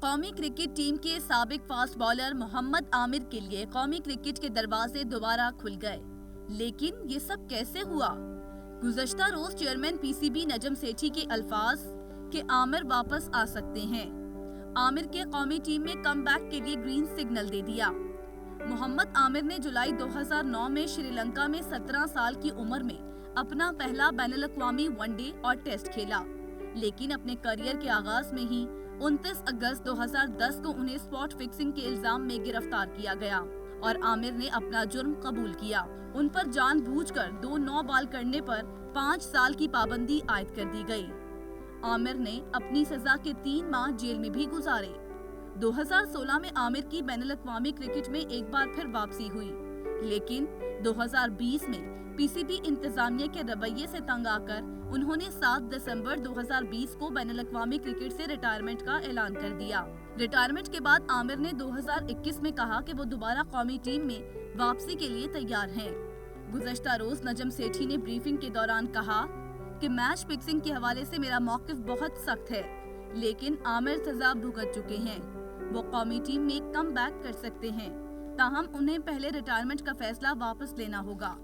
قومی cricket team کے سابق فاسٹ بالر محمد عامر کے لیے قومی کرکٹ کے دروازے دوبارہ کھل گئے، لیکن یہ سب کیسے ہوا؟ گزشتہ روز chairman P C B Najam Sethi کے الفاظ کہ عامر واپس آ سکتے ہیں، عامر کے قومی ٹیم میں کم بیک کے لیے گرین سگنل دے دیا۔ محمد عامر نے جولائی 2009 میں شری لنکا میں 17 سال کی عمر میں اپنا پہلا بین الاقوامی ون ڈے اور ٹیسٹ کھیلا، لیکن اپنے کیریئر کے آغاز میں ہی 29 اگست 2010 کو انہیں اسپاٹ فکسنگ کے الزام میں گرفتار کیا گیا اور عامر نے اپنا جرم قبول کیا۔ ان پر جان بوجھ کر 2 نو بال کرنے پر 5 سال کی پابندی عائد کر دی گئی۔ عامر نے اپنی سزا کے 3 ماہ جیل میں بھی گزارے۔ 2016 میں عامر کی بین الاقوامی کرکٹ میں ایک بار پھر واپسی ہوئی، لیکن 2020 میں پی سی بی انتظامیہ کے رویے سے تنگ آ کر انہوں نے 7 دسمبر 2020 کو بین الاقوامی کرکٹ سے ریٹائرمنٹ کا اعلان کر دیا۔ ریٹائرمنٹ کے بعد عامر نے 2021 میں کہا کہ وہ دوبارہ قومی ٹیم میں واپسی کے لیے تیار ہیں۔ گزشتہ روز نجم سیٹھی نے بریفنگ کے دوران کہا کہ میچ فکسنگ کے حوالے سے میرا موقف بہت سخت ہے، لیکن عامر سزا بھگت چکے ہیں، وہ قومی ٹیم میں کم بیک کر سکتے ہیں، تاہم انہیں پہلے ریٹائرمنٹ کا فیصلہ واپس لینا ہوگا۔